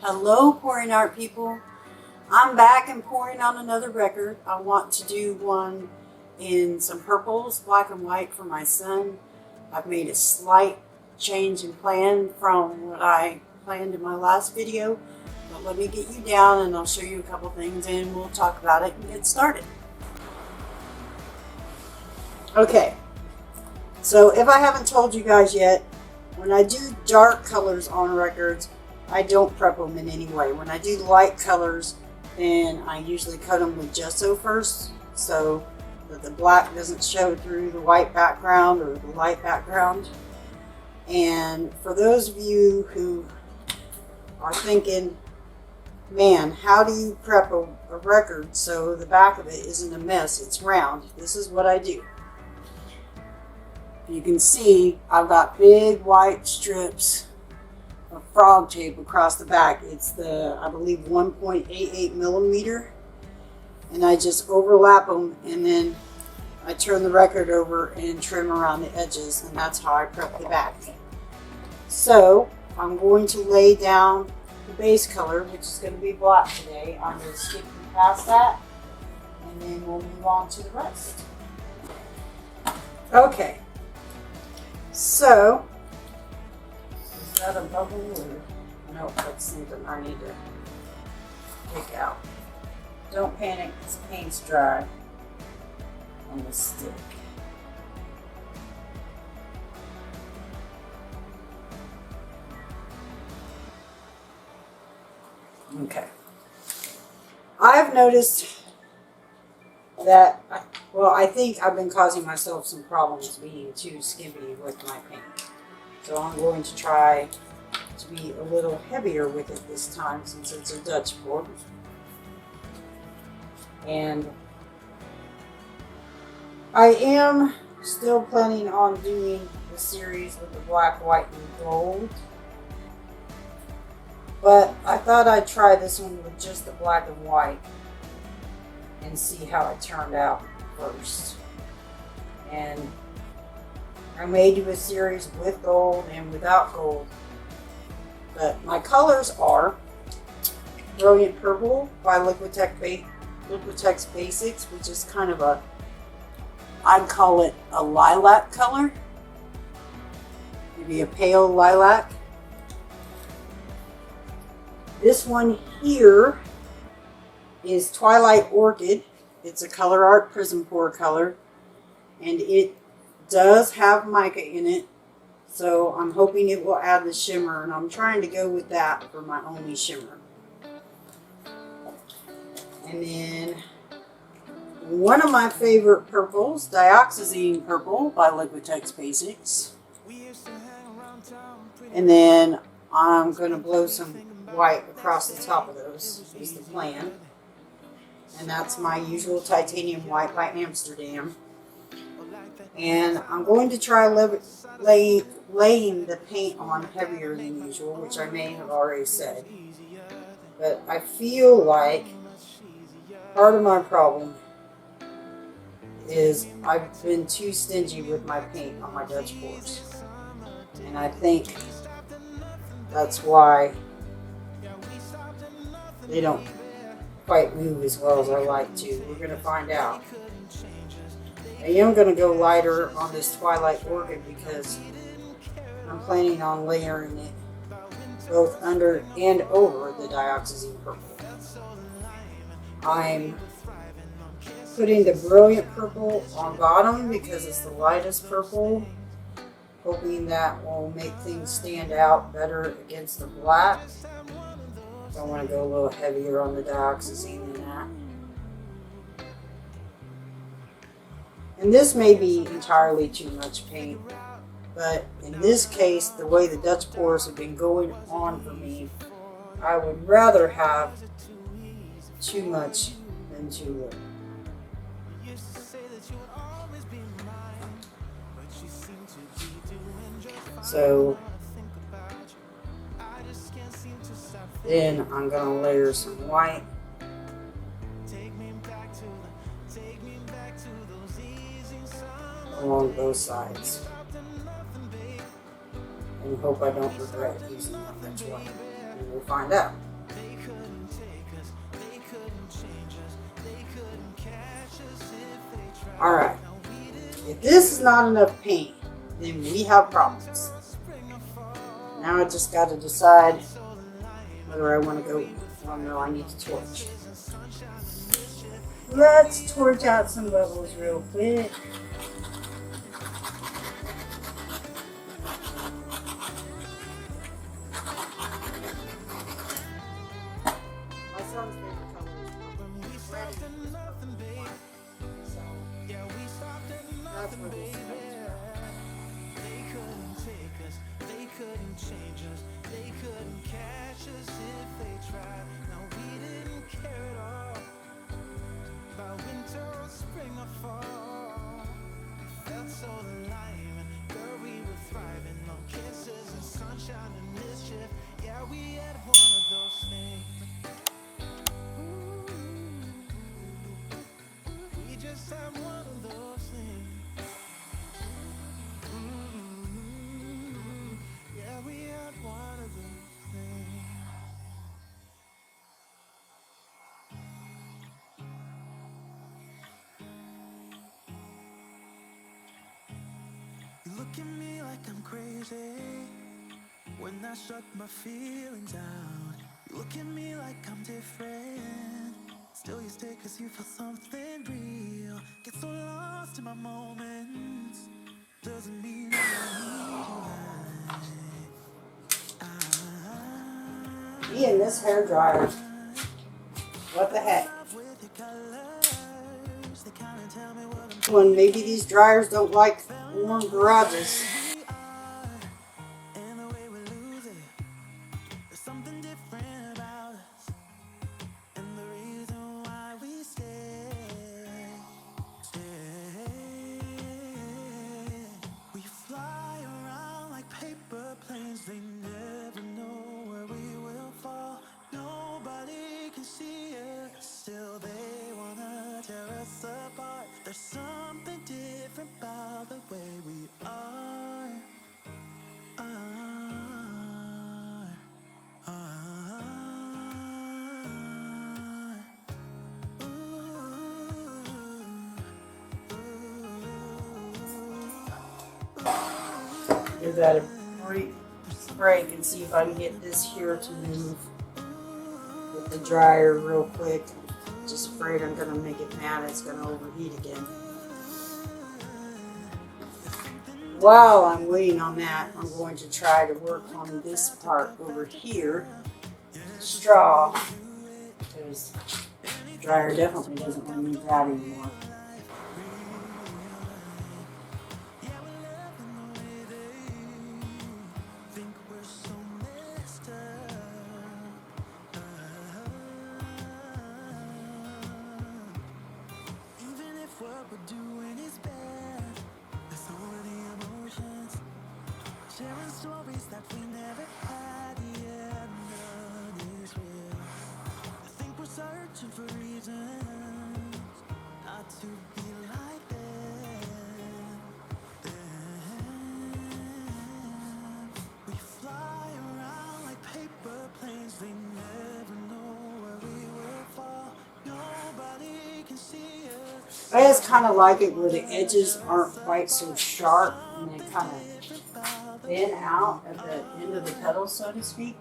Hello, pouring art people. I'm back and pouring on another record. I want to do one in some purples, black and white for my son. I've made a slight change in plan from what I planned in my last video, but let me get you down and I'll show you a couple things and we'll talk about it and get started. Okay, so if I haven't told you guys yet, when I do dark colors on records, I don't prep them in any way. When I do light colors, then I usually cut them with gesso first so that the black doesn't show through the white background or the light background. And for those of you who are thinking, man, how do you prep a record so the back of it isn't a mess, it's round? This is what I do. You can see I've got big white strips of frog tape across the back. It's the, I believe, 1.88 millimeter, and I just overlap them and then I turn the record over and trim around the edges, and that's how I prep the back. So I'm going to lay down the base color, which is going to be black today. I'm going to skip past that and then we'll move on to the rest. Okay, so is that a bubble or no? That's something I need to pick out. Don't panic, this paint's dry on the stick. Okay. I've noticed that, well, I think I've been causing myself some problems being too skimpy with my paint. So I'm going to try to be a little heavier with it this time since it's a Dutch board. And I am still planning on doing the series with the black, white, and gold. But I thought I'd try this one with just the black and white and see how it turned out first. And I may do a series with gold and without gold. But my colors are Brilliant Purple by Liquitex Basics, which is kind of a, I'd call it a lilac color. Maybe a pale lilac. This one here is Twilight Orchid. It's a ColourArte Prism pour color, and it does have mica in it, so I'm hoping it will add the shimmer, and I'm trying to go with that for my only shimmer. And then one of my favorite purples, Dioxazine Purple by Liquitex Basics. And then I'm going to blow some white across the top of those is the plan. And that's my usual titanium white by Amsterdam. And I'm going to try laying the paint on heavier than usual, which I may have already said. But I feel like part of my problem is I've been too stingy with my paint on my Dutch pours. And I think that's why they don't quite move as well as I like to. We're going to find out. I am going to go lighter on this Twilight Orchid because I'm planning on layering it both under and over the Dioxazine Purple. I'm putting the Brilliant Purple on bottom because it's the lightest purple, hoping that will make things stand out better against the black. I want to go a little heavier on the Dioxazine than that. And this may be entirely too much paint, but in this case, the way the Dutch pours have been going on for me, I would rather have too much than too little. So then I'm going to layer some white. Along both sides. and hope I don't regret using them much way. And we'll find out. Alright, if this is not enough paint, then we have problems. Now I just got to decide whether I want to go. Oh no, I need to torch. Let's torch out some bubbles real quick. My son's favorite color is red. So that's where this comes They couldn't change us, they couldn't catch us if they tried. No, we didn't care at all about winter or spring or fall. We felt so alive, and girl, we were thriving on kisses and sunshine and mischief. Yeah, we had one of those things. We just had one of those things. Yeah, we had one of those things. You look at me like I'm crazy when I shut my feelings out. You look at me like I'm different, still you stay cause you feel something real. Get so lost in my moments, doesn't mean I don't need you. Me and this hair dryer. What the heck? Well, maybe these dryers don't like warm garages. They never know where we will fall. Nobody can see it. Still they wanna tear us apart. There's something different about the way we are. Give that a brief break and see if I can get this here to move with the dryer real quick. Just afraid I'm going to make it mad. It's going to overheat again. While I'm waiting on that, I'm going to try to work on this part over here, straw, because the dryer definitely doesn't want to move that anymore. What we're doing is bad. There's already emotions, sharing stories that we never had. Yeah, none is real. I think we're searching for reasons not to be like them. We fly around like paper planes. They never know where we will fall. Nobody can see us. I just kind of like it where the edges aren't quite so sharp and they kind of thin out at the end of the petal, so to speak.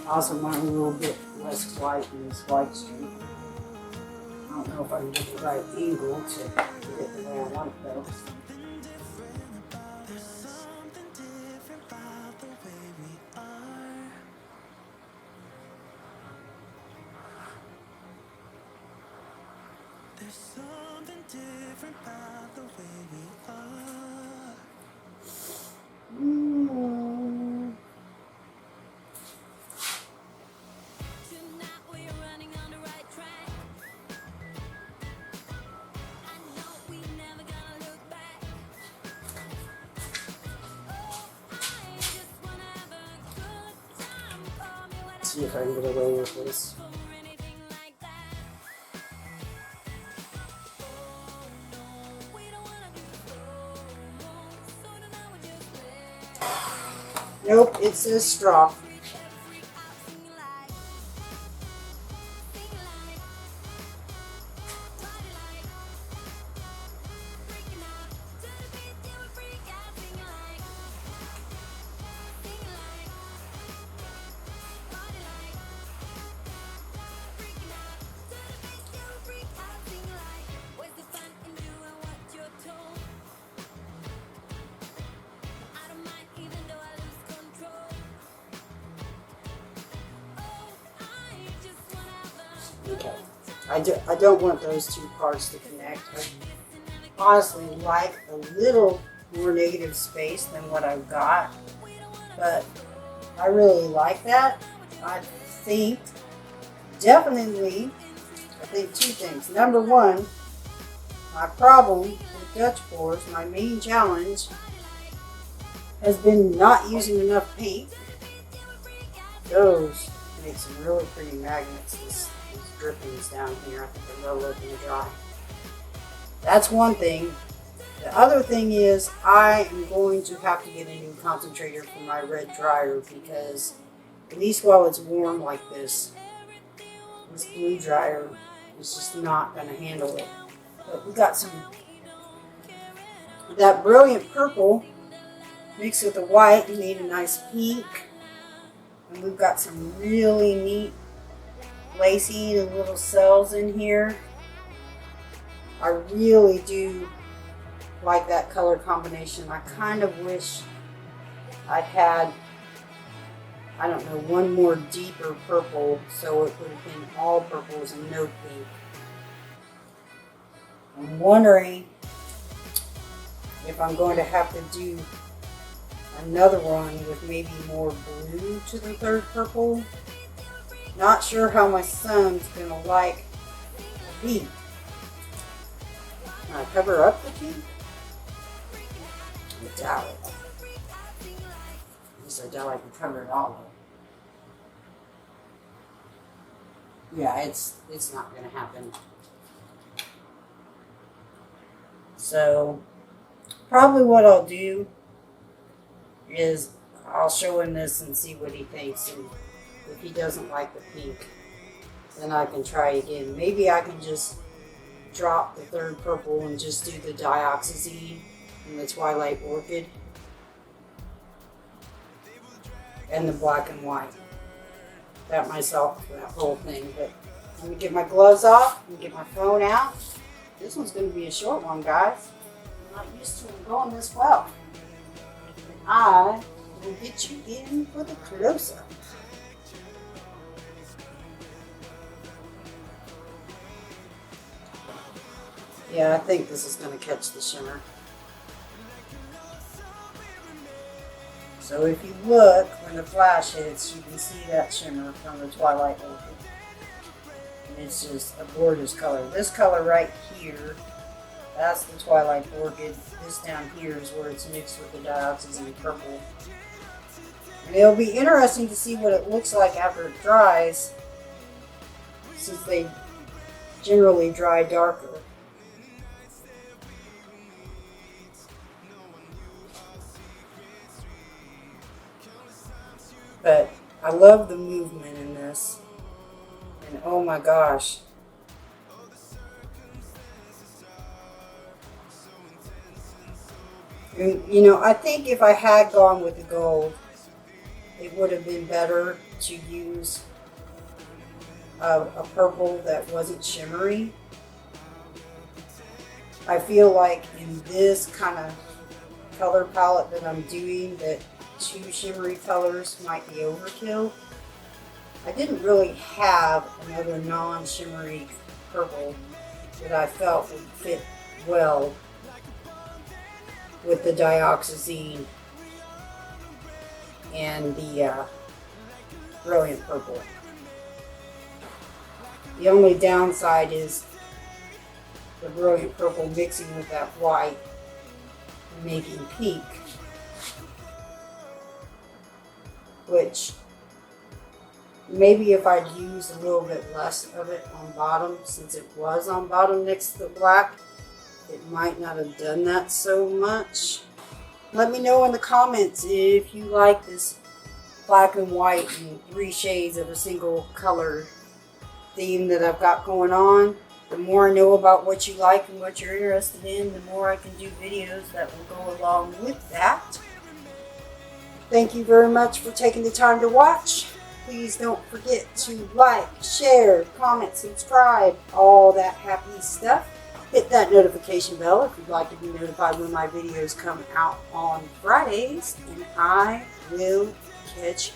I also want a little bit less white in this white streak. I don't know if I can get the right angle to get it the way I want it though. There's something different about the way we are. Tonight we're running on the right track. I know we never gonna look back. See if I can get away with this. Nope, it says straw. Okay, I don't want those two parts to connect. I honestly like a little more negative space than what I've got, but I really like that. I think definitely, I think two things. Number one, my problem with Dutch pours, my main challenge, has been not using enough paint. Those make some really pretty magnets. These drippings down here, I think they're well looking to dry. That's one thing. The other thing is I am going to have to get a new concentrator for my red dryer because at least while it's warm like this blue dryer is just not going to handle it. But we got some that brilliant purple mixed with the white and made a nice pink. And we've got some really neat lacing and little cells in here. I really do like that color combination. I kind of wish I'd had, I don't know, one more deeper purple so it would have been all purples and no pink. I'm wondering if I'm going to have to do another one with maybe more blue to the third purple. Not sure how my son's going to like the pink. Can I cover up the pink? I doubt it. At least I doubt I can cover it all up. Yeah, it's not going to happen. So, probably what I'll do is I'll show him this and see what he thinks, and if he doesn't like the pink, then I can try again. Maybe I can just drop the third purple and just do the dioxazine and the Twilight Orchid and the black and white. That myself, that whole thing. But let me get my gloves off and get my phone out. This one's going to be a short one, guys. I'm not used to it going this well. And I will get you in for the close-up. Yeah, I think this is going to catch the shimmer. So if you look, when the flash hits, you can see that shimmer from the Twilight Orchid. And it's just a gorgeous color. This color right here, that's the Twilight Orchid. This down here is where it's mixed with the dioxazine purple. And it'll be interesting to see what it looks like after it dries, since they generally dry darker. But I love the movement in this. And oh my gosh. And, you know, I think if I had gone with the gold, it would have been better to use a purple that wasn't shimmery. I feel like in this kind of color palette that I'm doing, that two shimmery colors might be overkill. I didn't really have another non-shimmery purple that I felt would fit well with the dioxazine and the brilliant purple. The only downside is the brilliant purple mixing with that white and making pink, which Maybe if I'd used a little bit less of it on bottom, since it was on bottom next to the black, it might not have done that so much. Let me know in the comments if you like this black and white and 3 shades of a single color theme that I've got going on. The more I know about what you like and what you're interested in, the more I can do videos that will go along with that. Thank you very much for taking the time to watch. Please don't forget to like, share, comment, subscribe, all that happy stuff. Hit that notification bell if you'd like to be notified when my videos come out on Fridays. And I will catch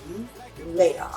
you later.